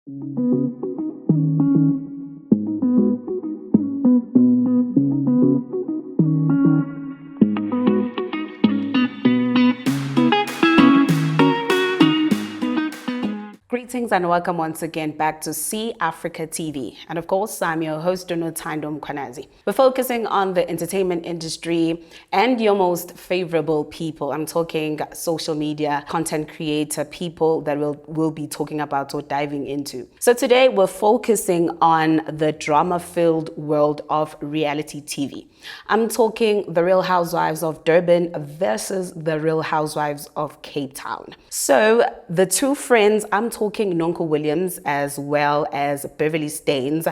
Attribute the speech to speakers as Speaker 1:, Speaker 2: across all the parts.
Speaker 1: Greetings and welcome once again back to cAfrica TV. And of course, I'm your host, Donotando Mkwanazi. We're focusing on the entertainment industry and your most favorable people. I'm talking social media, content creator, people that we'll be talking about or diving into. So today we're focusing on the drama-filled world of reality TV. I'm talking the Real Housewives of Durban versus the Real Housewives of Cape Town. So the two friends, I'm talking Nonku Williams as well as Bev Steyn,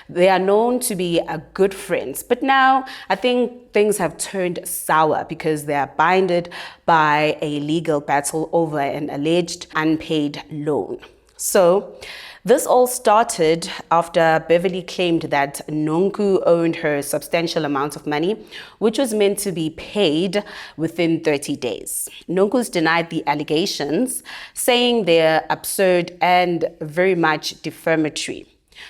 Speaker 1: they are known to be good friends. But now I think things have turned sour because they are binded by a legal battle over an alleged unpaid loan. So this all started after Beverley claimed that Nonku owed her a substantial amount of money, which was meant to be paid within 30 days. Nonku's denied the allegations, saying they're absurd and very much defamatory.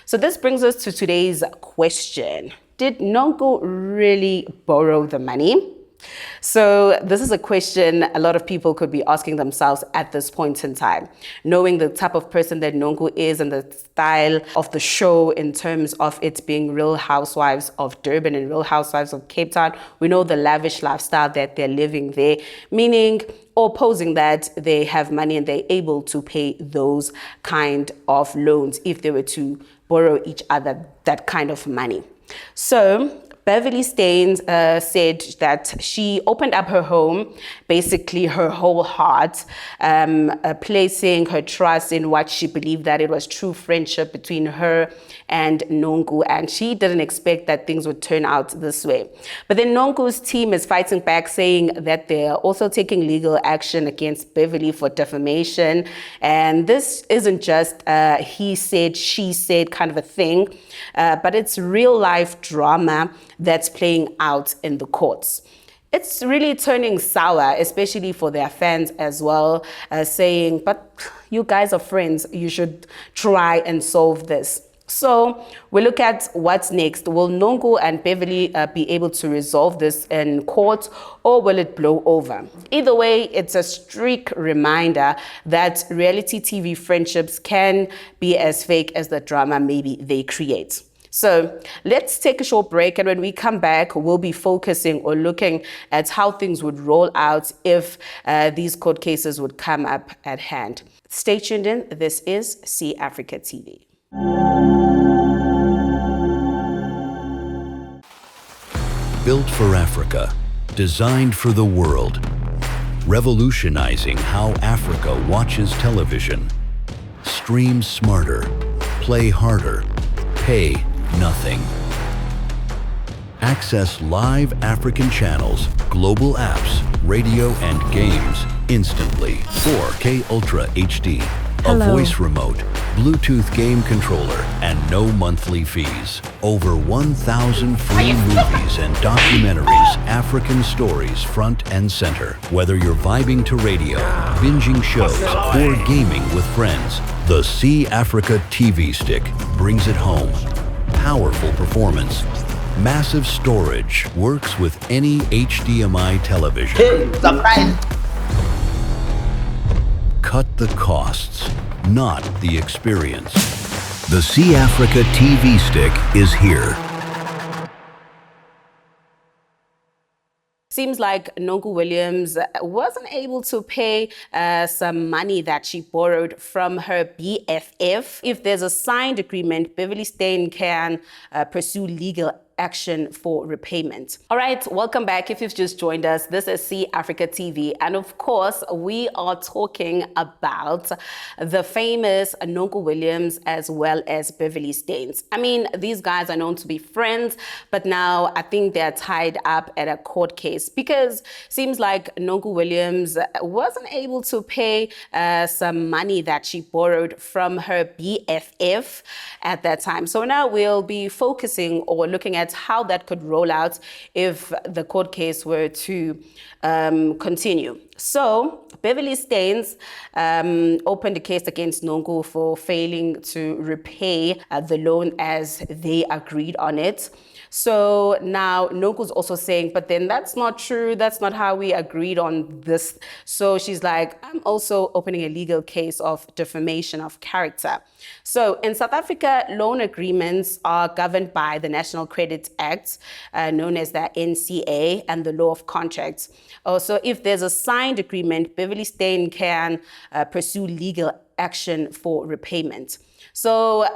Speaker 1: So this brings us to today's question. Did Nonku really borrow the money? So this is a question a lot of people could be asking themselves at this point in time. Knowing the type of person that Nonku is and the style of the show in terms of it being Real Housewives of Durban and Real Housewives of Cape Town, we know the lavish lifestyle that they're living there, meaning or posing that they have money and they're able to pay those kind of loans if they were to borrow each other that kind of money. So Beverley Steyn said that she opened up her home, basically her whole heart, placing her trust in what she believed that it was true friendship between her and Nonku, and she didn't expect that things would turn out this way. But then Nonku's team is fighting back, saying that they're also taking legal action against Beverley for defamation, and this isn't just he said, she said kind of a thing, but it's real life drama that's playing out in the courts. It's really turning sour, especially for their fans as well, saying, but you guys are friends, you should try and solve this. So we look at what's next. Will Nonku and Beverley be able to resolve this in court, or will it blow over? Either way, it's a strict reminder that reality TV friendships can be as fake as the drama maybe they create. So let's take a short break, and when we come back, we'll be focusing or looking at how things would roll out if these court cases would come up at hand. Stay tuned in. This is cAfrica TV.
Speaker 2: Built for Africa, designed for the world, revolutionizing how Africa watches television. Stream smarter, play harder, pay nothing. Access live African channels, global apps, radio and games instantly. 4K Ultra HD, a voice remote, Bluetooth game controller, and no monthly fees. Over 1,000 free movies and documentaries, African stories front and center. Whether you're vibing to radio, binging shows, or gaming with friends, the cAfrica TV stick brings it home. Powerful performance, massive storage, works with any HDMI television.
Speaker 3: Hey, surprise!
Speaker 2: Cut the costs, not the experience. The cAfrica TV stick is here.
Speaker 1: Seems like Nonku Williams wasn't able to pay some money that she borrowed from her BFF. If there's a signed agreement, Beverley Steyn can pursue legal action for repayment. All right, welcome back. If you've just joined us, this is cAfrica TV. And of course, we are talking about the famous Nonku Williams as well as Beverley Steyn. I mean, these guys are known to be friends, but now I think they're tied up at a court case because seems like Nonku Williams wasn't able to pay some money that she borrowed from her BFF at that time. So now we'll be focusing or looking at at how that could roll out if the court case were to continue. So, Beverley Steyn opened a case against Nonku for failing to repay the loan as they agreed on it. So now Nonku's also saying, but then that's not true. That's not how we agreed on this. So she's like, I'm also opening a legal case of defamation of character. So in South Africa, loan agreements are governed by the National Credit Act, known as the NCA, and the law of contracts. Also, if there's a signed agreement, Beverley Steyn can pursue legal action for repayment. So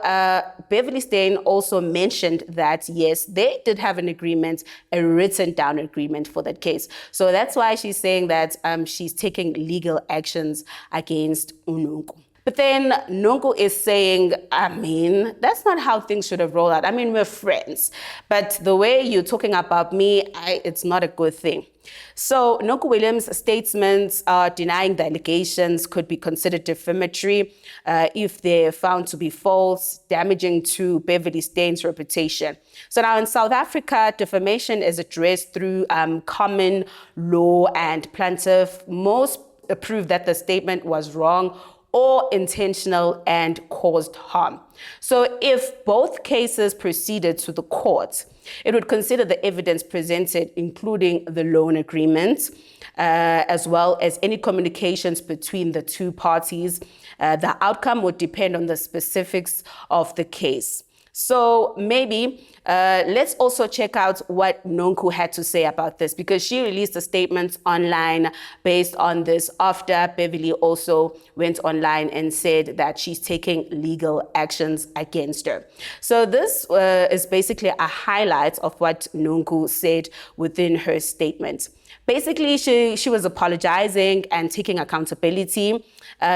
Speaker 1: Beverley Steyn also mentioned that, yes, they did have an agreement, a written down agreement for that case. So that's why she's saying that she's taking legal actions against Nonku. But then Nonku is saying, I mean, that's not how things should have rolled out. I mean, we're friends. But the way you're talking about me, it's not a good thing. So Nonku Williams' statements denying the allegations could be considered defamatory if they're found to be false, damaging to Beverley Steyn's reputation. So now in South Africa, defamation is addressed through common law, and plaintiff most prove that the statement was wrong or intentional and caused harm. So if both cases proceeded to the court, it would consider the evidence presented, including the loan agreement, as well as any communications between the two parties. The outcome would depend on the specifics of the case. So maybe let's also check out what Nonku had to say about this, because she released a statement online based on this after Beverley also went online and said that she's taking legal actions against her. So this is basically a highlight of what Nonku said within her statement. Basically, she was apologizing and taking accountability.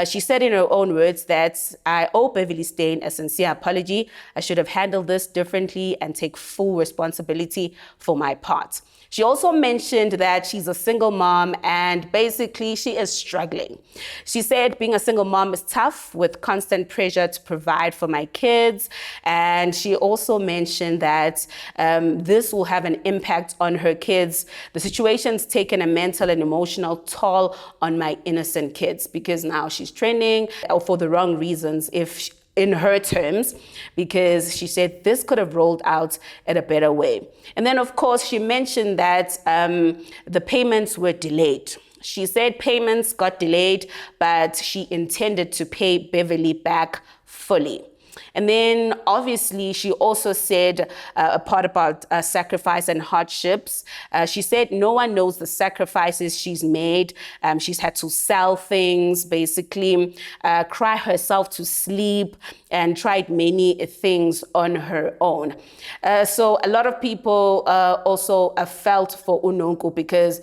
Speaker 1: She said in her own words that I owe Beverley Steyn a sincere apology. I should have handled this differently and take full responsibility for my part. She also mentioned that she's a single mom and basically she is struggling. She said being a single mom is tough with constant pressure to provide for my kids. And she also mentioned that this will have an impact on her kids. The situation's taken a mental and emotional toll on my innocent kids, because now she's training for the wrong reasons, in her terms, because she said this could have rolled out in a better way. And then, of course, she mentioned that the payments were delayed. She said payments got delayed, but she intended to pay Beverley back fully. And then obviously she also said a part about sacrifice and hardships. She said no one knows the sacrifices she's made. She's had to sell things, basically cry herself to sleep, and tried many things on her own. So a lot of people also felt for Nonku, because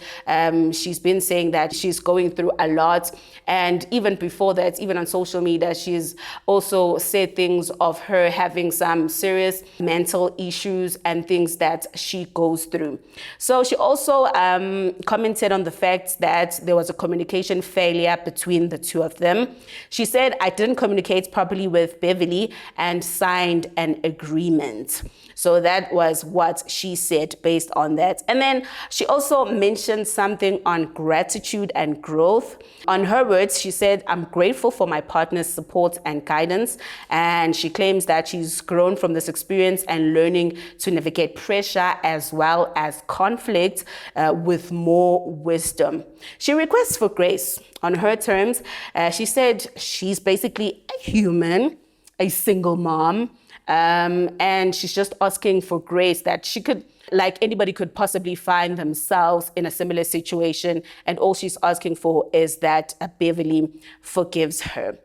Speaker 1: she's been saying that she's going through a lot. And even before that, even on social media, she's also said things of her having some serious mental issues and things that she goes through. So she also commented on the fact that there was a communication failure between the two of them. She said, I didn't communicate properly with Beverley and signed an agreement. So that was what she said based on that. And then she also mentioned something on gratitude and growth. On her words, she said, I'm grateful for my partner's support and guidance. And she claims that she's grown from this experience and learning to navigate pressure as well as conflict with more wisdom. She requests for grace. On her terms, she said she's basically a human, a single mom, and she's just asking for grace that she could, like anybody could possibly find themselves in a similar situation. And all she's asking for is that Beverley forgives her.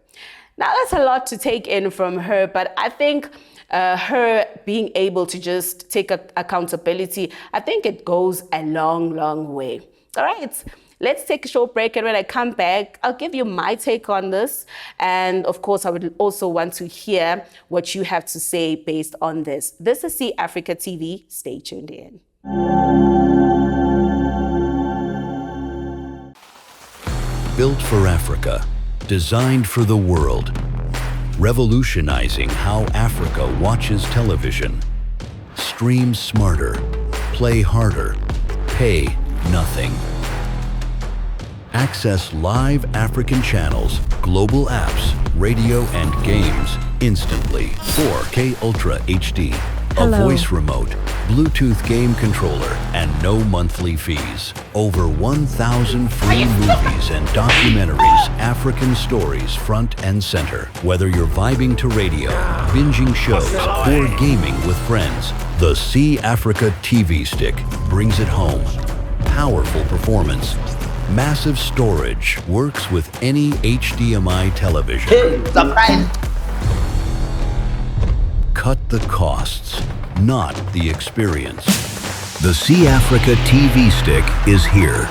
Speaker 1: Now, that's a lot to take in from her, but I think her being able to just take accountability, I think it goes a long, long way. All right. Let's take a short break, and when I come back, I'll give you my take on this. And of course, I would also want to hear what you have to say based on this. This is cAfrica TV. Stay tuned in.
Speaker 2: Built for Africa, designed for the world, revolutionizing how Africa watches television. Stream smarter, play harder, pay nothing. Access live African channels, global apps, radio and games instantly. 4K Ultra HD, a voice remote, Bluetooth game controller, and no monthly fees. Over 1,000 free movies and documentaries, African stories front and center. Whether you're vibing to radio, binging shows, or gaming with friends, the cAfrica TV stick brings it home. Powerful performance, massive storage, works with any HDMI television.
Speaker 3: Hey, surprise!
Speaker 2: Cut the costs, not the experience. The cAfrica TV stick is here.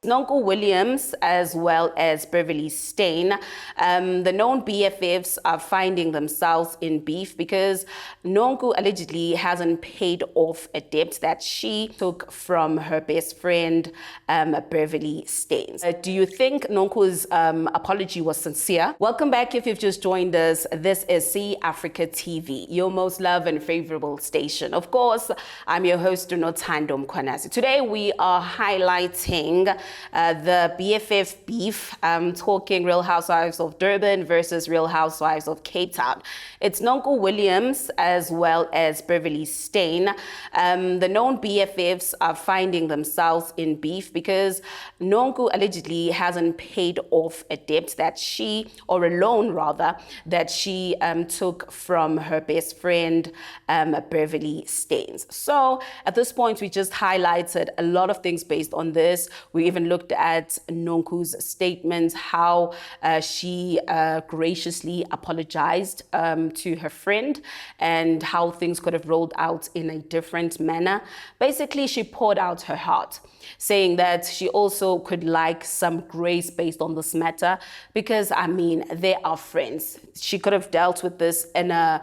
Speaker 1: Nonku Williams as well as Bev Steyn, the known BFFs are finding themselves in beef because Nonku allegedly hasn't paid off a debt that she took from her best friend, Beverley Steyn. Do you think Nonku's apology was sincere? Welcome back if you've just joined us. This is cAfrica TV, your most loved and favorable station. Of course, I'm your host, Nonku Williams. Today we are highlighting the BFF beef, talking Real Housewives of Durban versus Real Housewives of Cape Town. It's Nonku Williams as well as Beverley Steyn. The known BFFs are finding themselves in beef because Nonku allegedly hasn't paid off a debt that she, or a loan rather, that she took from her best friend, Beverley Steyn. So at this point, we just highlighted a lot of things based on this. We even looked at Nonku's statement, how she graciously apologized to her friend and how things could have rolled out in a different manner. Basically, she poured out her heart, saying that she also could like some grace based on this matter because, I mean, they are friends. She could have dealt with this in a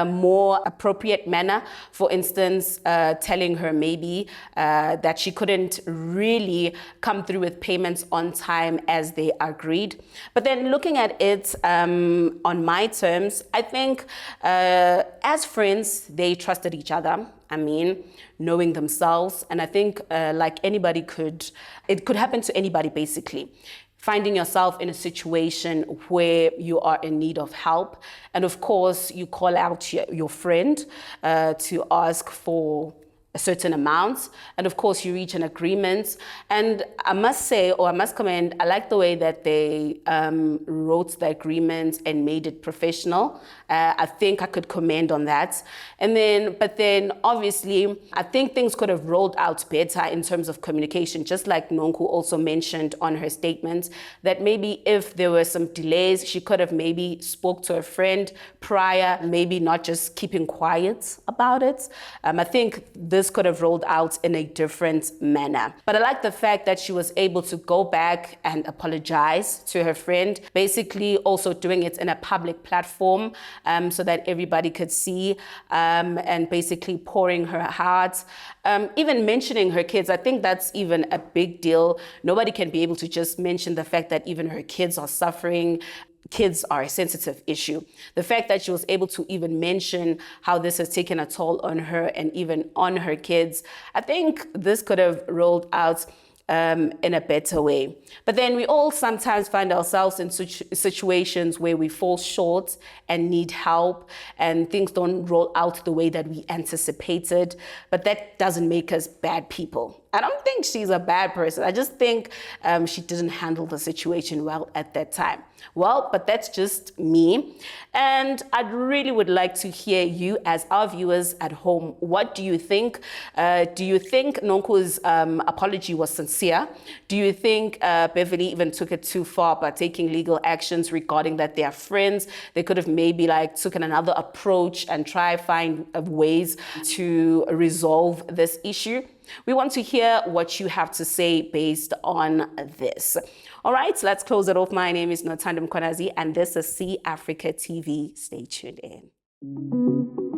Speaker 1: more appropriate manner. For instance, telling her maybe that she couldn't really come through with payments on time as they agreed. But then looking at it on my terms, I think as friends, they trusted each other. I mean, knowing themselves. And I think like anybody it could happen to anybody basically. Finding yourself in a situation where you are in need of help. And of course, you call out your friend to ask for a certain amount. And of course, you reach an agreement. And I must say, or I must commend, I like the way that they wrote the agreement and made it professional. I think I could commend on that. But then obviously, I think things could have rolled out better in terms of communication, just like Nonku also mentioned on her statement, that maybe if there were some delays, she could have maybe spoke to a friend prior, maybe not just keeping quiet about it. I think this could have rolled out in a different manner. But I like the fact that she was able to go back and apologize to her friend, basically also doing it in a public platform so that everybody could see, and basically pouring her heart, even mentioning her kids. I think that's even a big deal. Nobody can be able to just mention the fact that even her kids are suffering. Kids are a sensitive issue. The fact that she was able to even mention how this has taken a toll on her and even on her kids, I think this could have rolled out in a better way. But then we all sometimes find ourselves in situations where we fall short and need help and things don't roll out the way that we anticipated, but that doesn't make us bad people. I don't think she's a bad person. I just think she didn't handle the situation well at that time. Well, but that's just me. And I really would like to hear you as our viewers at home. What do you think? Do you think Nonku's apology was sincere? Do you think Beverley even took it too far by taking legal actions regarding that they are friends? They could have maybe like taken another approach and try find ways to resolve this issue. We want to hear what you have to say based on this. All right, let's close it off. My name is Nonku Williams, and this is cAfrica TV. Stay tuned in.